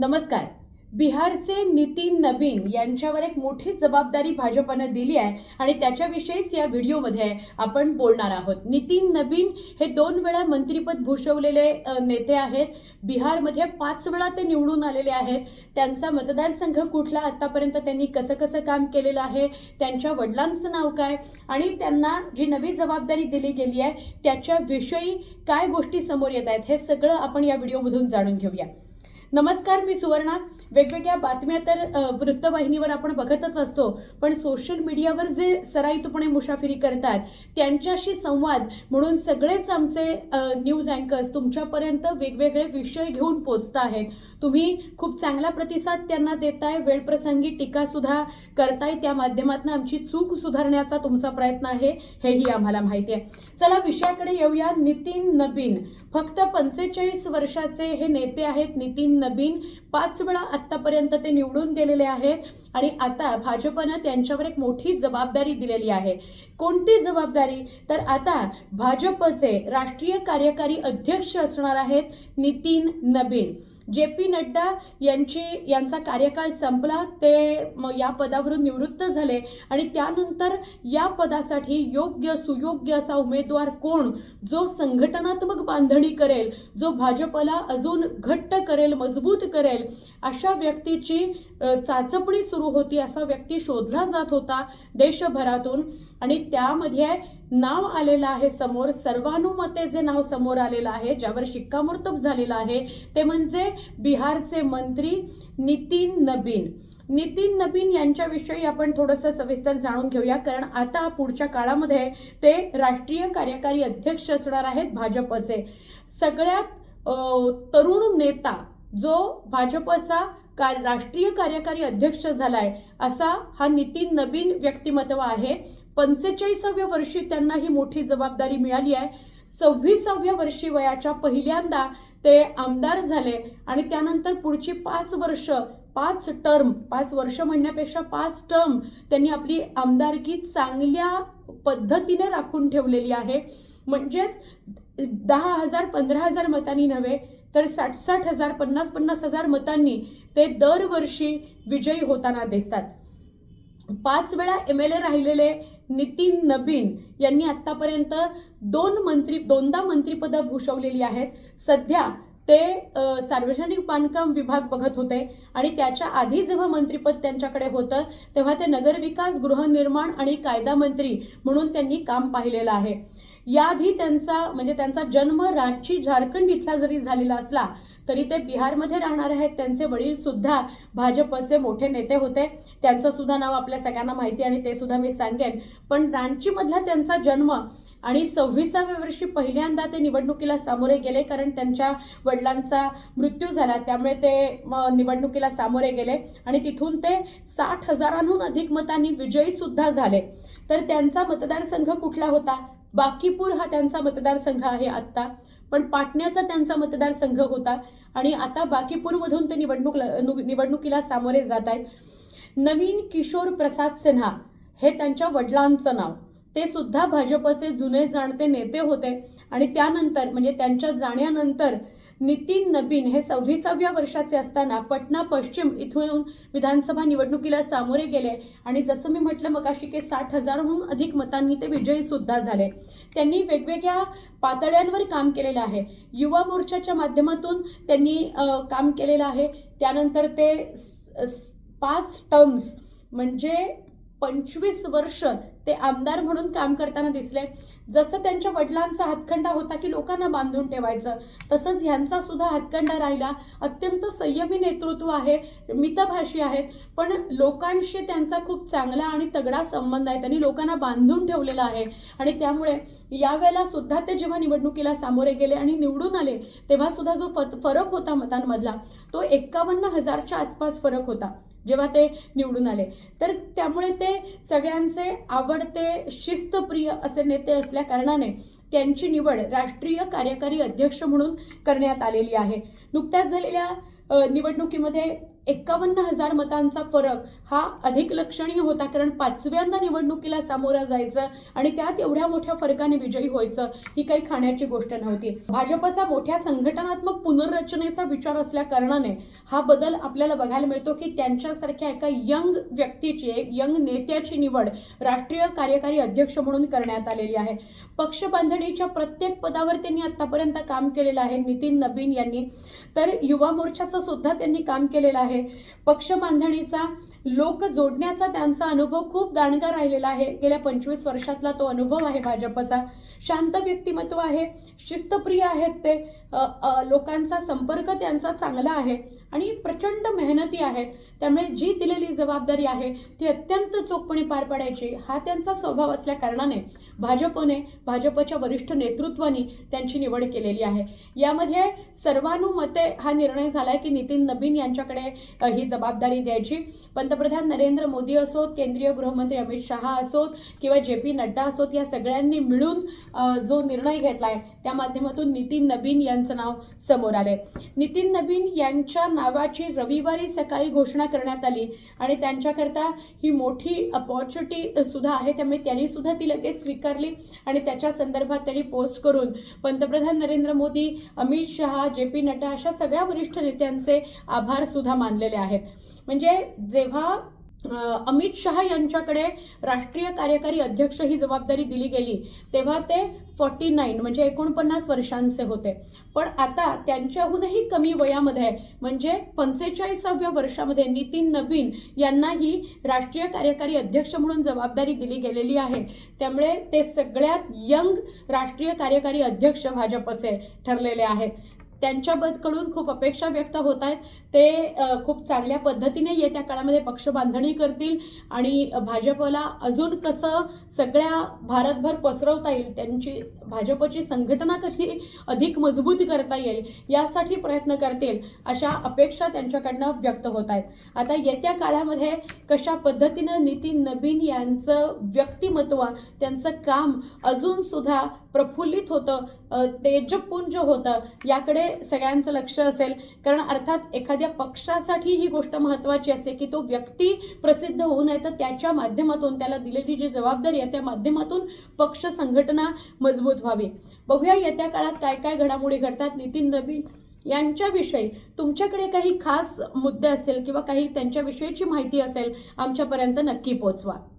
नमस्कार. बिहारचे नितीन नबीन यांच्यावर एक मोठी जबाबदारी भाजपनं दिली आहे आणि त्याच्याविषयीच या व्हिडिओमध्ये आपण बोलणार आहोत. नितीन नबीन हे 2 वेळा मंत्रिपद भूषवलेले नेते आहेत. बिहारमध्ये 5 वेळा ते निवडून आलेले आहेत. त्यांचा मतदारसंघ कुठला, आतापर्यंत त्यांनी कसं कसं काम केलेलं आहे, त्यांच्या वडिलांचं नाव काय आणि त्यांना जी नवी जबाबदारी दिली गेली आहे त्याच्याविषयी काय गोष्टी समोर येत आहेत हे सगळं आपण या व्हिडिओमधून जाणून घेऊया. नमस्कार, मी सुवर्णा. वेगवेगळ्या बातम्या तर वृत्तवाहिनीवर आपण बघतच असतो, पण सोशल मीडियावर जे सराईतपणे मुसाफिरी करतात त्यांच्याशी संवाद म्हणून सगळेच आमचे न्यूज अँकर्स तुमच्यापर्यंत वेगवेगळे विषय घेऊन पोचत आहेत. तुम्ही खूप चांगला प्रतिसाद त्यांना देताय, वेळप्रसंगी टीकासुद्धा करताय. त्या माध्यमातून आमची चूक सुधारण्याचा तुमचा प्रयत्न आहे हेही आम्हाला माहिती आहे. चला विषयाकडे येऊया. नितीन नबीन फक्त 45 वर्षाचे हे नेते आहेत. नितीन नबीन 5 वेळा आत्तापर्यंत ते निवडून गेलेले आहेत आणि आता भाजपनं त्यांच्यावर एक मोठी जबाबदारी दिलेली आहे. कोणती जबाबदारी? तर आता भाजपचे राष्ट्रीय कार्यकारी अध्यक्ष असणार आहेत नितीन नबीन. JP नड्डा यांचा कार्यकाळ संपला, ते या पदावरून निवृत्त झाले आणि त्यानंतर या पदासाठी योग्य सुयोग्य असा उमेदवार कोण, जो संघटनात्मक बांधणी करेल, जो भाजपला अजून घट्ट करेल, मजबूत करेल, अशा व्यक्तीची चाचपणी सुरू होती. असा व्यक्ती शोधला जात होता देशभरातून आणि त्यामध्ये नाव आलेलं आहे समोर. सर्वानुमते जे नाव समोर आलेलं आहे, ज्यावर शिक्कामोर्तब झालेलं आहे, ते म्हणजे बिहारचे मंत्री नितीन नबीन. नितीन नबीन यांच्याविषयी आपण थोडंसं सविस्तर जाणून घेऊया, कारण आता पुढच्या काळामध्ये ते राष्ट्रीय कार्यकारी अध्यक्ष असणार आहेत भाजपचे. सगळ्यात तरुण नेता जो भाजपचा राष्ट्रीय कार्यकारी अध्यक्ष झालाय असा हा नितीन नबीन व्यक्तिमत्व आहे. 45व्या वर्षी त्यांना ही मोठी जबाबदारी मिळाली आहे. 26व्या वर्षी वयाच्या पहिल्यांदा ते आमदार झाले आणि त्यानंतर पुढची 5 वर्ष 5 वर्ष म्हणण्यापेक्षा 5 टर्म त्यांनी आपली आमदारकी चांगल्या पद्धतीने राखून ठेवलेली आहे. म्हणजेच 10,000 15,000 मतांनी नव्हे तर 60,000 हजार 50,000 हजार मतांनी ते दरवर्षी विजयी होताना दिसतात. 5 वेळा MLA राहिलेले नितीन नबीन यांनी आतापर्यंत 2दा मंत्रिपदं भूषवलेली आहेत. सध्या ते सार्वजनिक बांधकाम विभाग बघत होते आणि त्याच्या आधी जेव्हा मंत्रिपद त्यांच्याकडे होतं तेव्हा ते नगरविकास, गृहनिर्माण आणि कायदा मंत्री म्हणून त्यांनी काम पाहिलेलं आहे. याआधी त्यांचा जन्म रांची झारखंड इथला जरी झालेला असला तरी ते बिहारमध्ये राहणार आहेत. त्यांचे वडील सुद्धा भाजपचे मोठे नेते होते. त्यांचं सुद्धा नाव आपल्या सगळ्यांना माहिती आणि ते सुद्धा मी सांगेन. पण रांचीमधला त्यांचा जन्म आणि 26व्या वर्षी पहिल्यांदा ते निवडणुकीला सामोरे गेले, कारण त्यांच्या वडिलांचा मृत्यू झाला, त्यामुळे ते निवडणुकीला सामोरे गेले आणि तिथून ते 60,000हून अधिक मतांनी विजयी सुद्धा झाले. तर त्यांचा मतदारसंघ कुठला होता? बाकीपूर हा त्यांचा मतदारसंघ आहे आत्ता, पण पाटण्याचा त्यांचा मतदारसंघ होता आणि आता बाकीपूरमधून ते निवडणुकीला सामोरे जात आहेत. नवीन किशोर प्रसाद सिन्हा हे त्यांच्या वडिलांचं नाव. ते सुद्धा भाजपचे जुने जाणते नेते होते आणि त्यानंतर म्हणजे त्यांच्या जाण्यानंतर नितीन नबीन हे 26व्या वर्षाचे असताना पटना पश्चिम इथून विधानसभा निवडणुकीला सामोरे गेले आणि जसं मी म्हटलं मगाशी की 60,000हून अधिक मतांनी ते विजयी सुद्धा झाले. त्यांनी वेगवेगळ्या पातळ्यांवर काम केलेलं आहे. युवा मोर्चाच्या माध्यमातून त्यांनी काम केलेलं आहे. त्यानंतर ते 5 टर्म्स म्हणजे 25 वर्ष ते आमदार म्हणून काम करताना दिसले. जसं त्यांच्या वडिलांचा हातखंडा होता की लोकांना बांधून ठेवायचं, तसंच ह्यांचा सुद्धा हातखंडा राहिला. अत्यंत संयमी नेतृत्व आहे, मितभाषी आहेत, पण लोकांशी त्यांचा खूप चांगला आणि तगडा संबंध आहे. त्यांनी लोकांना बांधून ठेवलेला आहे आणि त्यामुळे यावेळेला सुद्धा ते जेव्हा निवडणुकीला सामोरे गेले आणि निवडून आले तेव्हा सुद्धा जो फरक होता मतांमधला तो 51,000च्या आसपास फरक होता जेव्हा ते निवडून आले. तर त्यामुळे ते सगळ्यांचे आवडते शिस्तप्रिय असे नेते असल्या कारणाने त्यांची निवड राष्ट्रीय कार्यकारी अध्यक्ष म्हणून करण्यात आलेली आहे. नुकत्याच झालेल्या निवडणुकीमध्ये 51,000 मतांचा फरक हा अधिक लक्षणीय होता, कारण 5व्यांदा निवडणुकीला सामोरं जायचं आणि त्यात एवढ्या मोठ्या फरकाने विजयी व्हायचं ही काही खाण्याची गोष्ट नव्हती. भाजपचा मोठ्या संघटनात्मक पुनर्रचनेचा विचार असल्या कारणाने हा बदल आपल्याला बघायला मिळतो की त्यांच्यासारख्या एका यंग व्यक्तीची, एक यंग नेत्याची निवड राष्ट्रीय कार्यकारी अध्यक्ष म्हणून करण्यात आलेली आहे. पक्ष बांधणीच्या प्रत्येक पदावर त्यांनी आतापर्यंत काम केलेलं आहे नितीन नबीन यांनी. तर युवा मोर्चाचं सुद्धा त्यांनी काम केलेलं आहे. पक्ष बांधणीचा, लोक जोडण्याचा त्यांचा अनुभव खूप दांडगा राहिलेला आहे. गेल्या 25 वर्षातला तो अनुभव आहे भाजपचा. शांत व्यक्तिमत्व आहे, शिस्तप्रिय आहेत ते, लोकांचा संपर्क त्यांचा चांगला आहे आणि प्रचंड मेहनती आहेत. त्यामुळे जी दिलेली जबाबदारी आहे ती अत्यंत चोखपणे पार पाडायची हा त्यांचा स्वभाव असल्या कारणाने भाजपच्या वरिष्ठ नेतृत्वाने त्यांची निवड केलेली आहे. यामध्ये सर्वानुमते हा निर्णय झाला आहे की नितीन नबीन यांच्याकडे ही जबाबदारी द्यायची. पंतप्रधान नरेंद्र मोदी असोत, केंद्रीय गृहमंत्री अमित शहा असोत किंवा JP नड्डा असोत, या सगळ्यांनी मिळून जो निर्णय घेतला आहे त्या माध्यमातून नितीन नबीन यांचं नाव समोर आले. नितीन नबीन यांच्या नावाची रविवारी सकाळी घोषणा करण्यात आली आणि त्यांच्याकरता ही मोठी अपॉर्च्युनिटी सुद्धा आहे. त्यामुळे त्यांनी सुद्धा ती लगेच स्वीकारली आणि त्याच्या संदर्भात त्यांनी पोस्ट करून पंतप्रधान नरेंद्र मोदी, अमित शहा, JP नड्डा अशा सगळ्या वरिष्ठ नेत्यांचे आभार सुद्धा मानलेले आहेत. म्हणजे जेव्हा अमित शहा यांच्याकडे राष्ट्रीय कार्यकारी अध्यक्ष ही जबाबदारी दिली गेली तेव्हा ते 49 म्हणजे 49 वर्षांचे होते. पण आता त्यांच्याहूनही कमी वयामध्ये म्हणजे 45व्या वर्षामध्ये नितीन नबीन यांनाही राष्ट्रीय कार्यकारी अध्यक्ष म्हणून जबाबदारी दिली गेलेली आहे. त्यामुळे ते सगळ्यात यंग राष्ट्रीय कार्यकारी अध्यक्ष भाजपचे ठरलेले आहेत. त्यांच्याकडून खूप अपेक्षा व्यक्त होत आहेत. ते खूप चांगल्या पद्धतीने येत्या काळामध्ये पक्ष बांधणी करतील आणि भाजपला अजून कसं सगळ्या भारतभर पसरवता येईल, त्यांची भाजपची संघटना कशी अधिक मजबूत करता येईल यासाठी प्रयत्न करतील अशा अपेक्षा त्यांच्याकडनं व्यक्त होत आहेत. आता येत्या काळामध्ये कशा पद्धतीनं नितीन नबीन यांचं व्यक्तिमत्व, त्यांचं काम अजून सुद्धा प्रफुल्लित होतं, तेजपुंज होतं, याकडे सगळ्यांचं लक्ष असेल. कारण अर्थात एखाद्या पक्षासाठी ही गोष्ट महत्त्वाची असते की तो व्यक्ती प्रसिद्ध होऊ नये, तर त्याच्या माध्यमातून त्याला दिलेली जी जबाबदारी आहे त्या माध्यमातून पक्ष संघटना मजबूत व्हावी. बघूया येत्या काळात काय काय घडामोडी घडतात. नितीन नबीन यांच्याविषयी तुमच्याकडे काही खास मुद्दे असतील किंवा काही त्यांच्याविषयीची माहिती असेल आमच्यापर्यंत नक्की पोचवा.